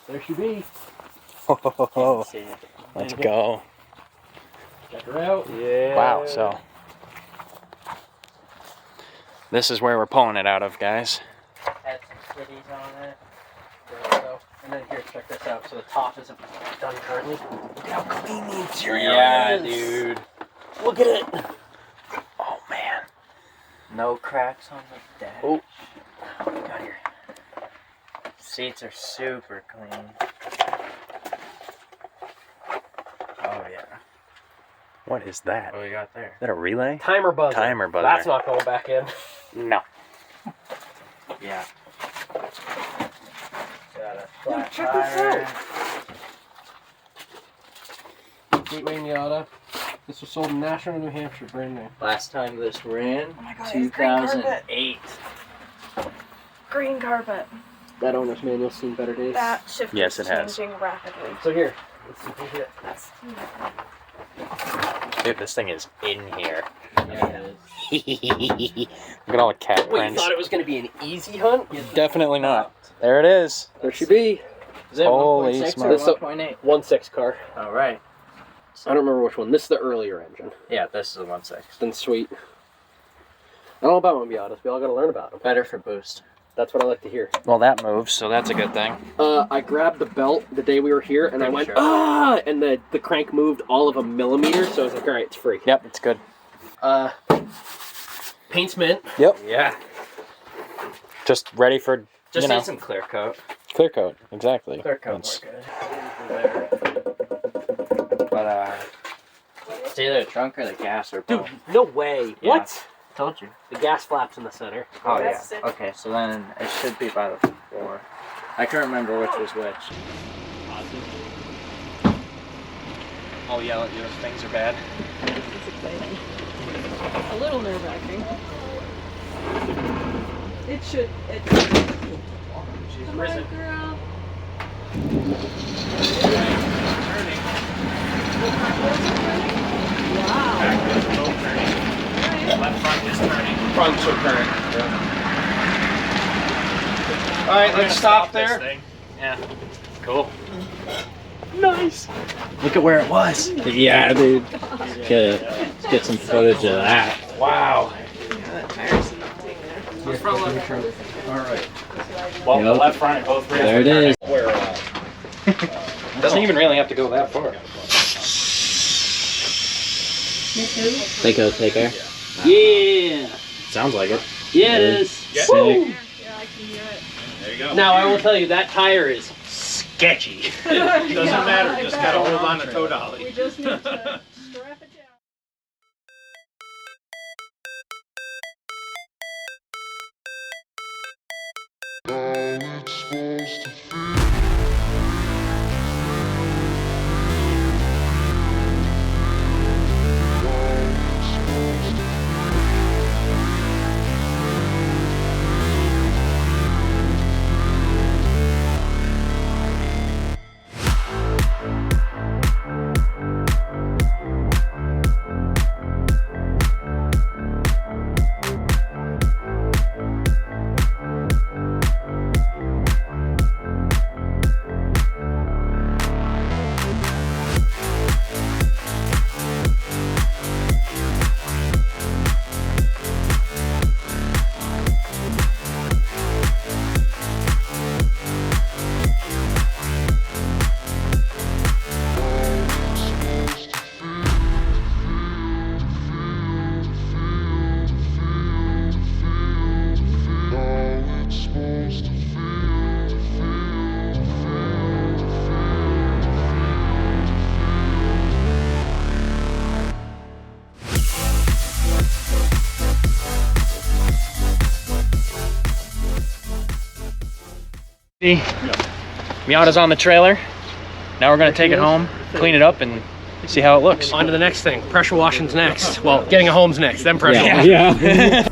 There she be. Oh, let's go. Check her out. Yeah. Wow, so this is where we're pulling it out of, guys. Had some kitties on it. There we go. And then here, check this out. So the top isn't done currently. Look how clean the interior is. Dude. Look at it. Oh, man. No cracks on the dash. Oh. What we got here? Seats are super clean. Oh yeah. What is that? What we got there? Is that a relay? Timer buzzer. Timer buzzer. That's not going back in. No. Yeah. Got a Dude, flat check this tire. Gateway Miata. This was sold in Nashua, New Hampshire, brand new. Last time this ran, Oh my God, it's green carpet. 2008. Green carpet. That owner's manual's seen better days. That shift Yes, is it has. changing rapidly. So here, let's see if we hit this. Dude, this thing is in here. Yeah, it is. Look at all the cat Wait, you prints. thought it was going to be an easy hunt? Definitely not. There it is. There she be. Is it Holy 1.6 smokes. or 1.8? 1.6 car. All right. I don't remember which one. This is the earlier engine. Yeah, this is a 1.6. Then sweet. I don't know about my Miatas. We all got to learn about them. Better for boost. That's what I like to hear. Well, that moves, so that's a good thing. I grabbed the belt the day we were here, and I went, Sure. ah! And the crank moved all of a millimeter, so I was like, all right, it's free. Yep, it's good. Paint's mint. Yep. Yeah. Just ready for, Just you know, need some clear coat. clear coat. Exactly. Clear coat That's- more good. But it's either the trunk or the gas or Dude, both. no way. Yeah. What? Told you. The gas flaps in the center. Oh yeah. That's sick. Okay, so then it should be by the floor. I can't remember which was which. Oh yeah, those things are bad. It's exciting. A little nerve-wracking. It should. Come on, girl. Wow. Left front is turning. Fronts are current. All right, let's stop there. Yeah. Cool. Nice. Look at where it was. Yeah, dude. Let's get some footage of that. Wow. All right. Well, Yep. the left front and both rears. There it are is. turning. Doesn't even really have to go that far. Take her. Yeah. Sounds like it. Yeah, it is. Sick. Yeah, I can hear it. There you go. Now, I will tell you, that tire is sketchy. Doesn't matter, just gotta hold on to toe dolly. We just need to strap it down. Miata's on the trailer. Now we're gonna take it home, clean it up, and see how it looks. On to the next thing. Pressure washing's next. Well, getting a home's next, then pressure washing. Yeah.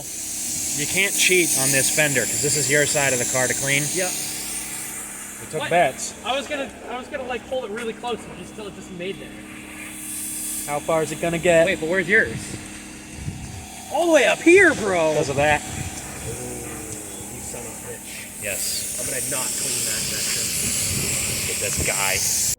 you can't cheat on this fender because this is your side of the car to clean. Yeah. We took bets. I was gonna like hold it really close and you still just made there. How far is it gonna get? Wait, but where's yours? All the way up here, bro. Because of that. Oh, you son of a bitch. Yes. I'm gonna not clean that section. Get this guy.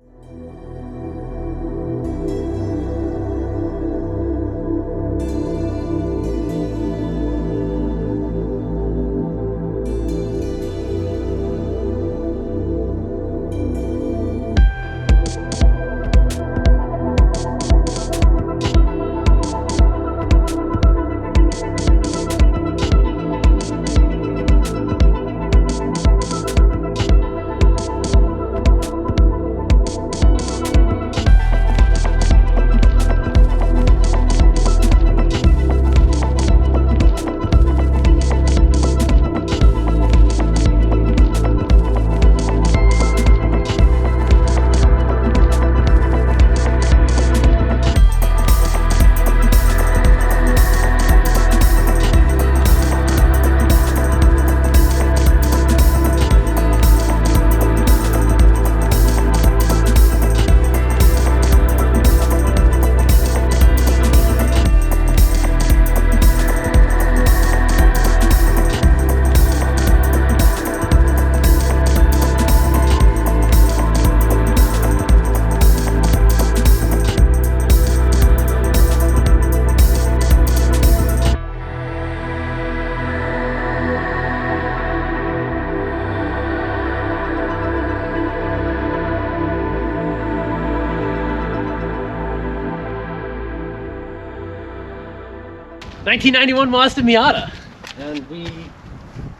'91 Mazda Miata, and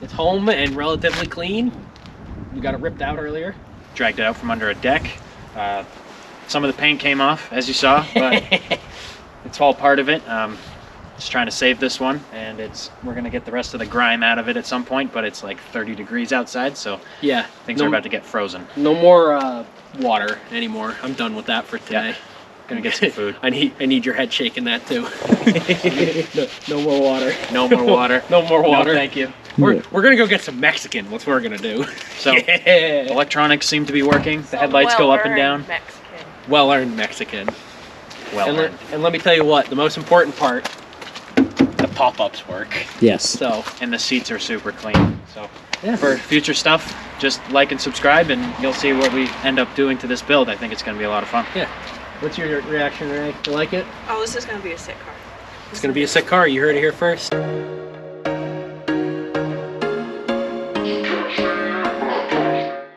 it's home and relatively clean. We got it ripped out earlier. Dragged it out from under a deck. Some of the paint came off, as you saw, but it's all part of it. Just trying to save this one, and we're gonna get the rest of the grime out of it at some point, but it's like 30 degrees outside, so yeah, things are about to get frozen. No more water anymore. I'm done with that for today. Yeah. Gonna get some food. I need your head shaking that too. no more water. No more water. No more water. No, thank you. We're gonna go get some Mexican. That's what we're gonna do. So yeah. electronics seem to be working. The headlights go up and down. Mexican. Well-earned Mexican. Well earned. And let me tell you what, the most important part, the pop-ups work. Yes. So And the seats are super clean. So yeah. for future stuff, just like and subscribe, and you'll see what we end up doing to this build. I think it's gonna be a lot of fun. Yeah. What's your reaction, Ray? You like it? Oh, this is gonna be a sick car. It's gonna be a sick car. You heard it here first.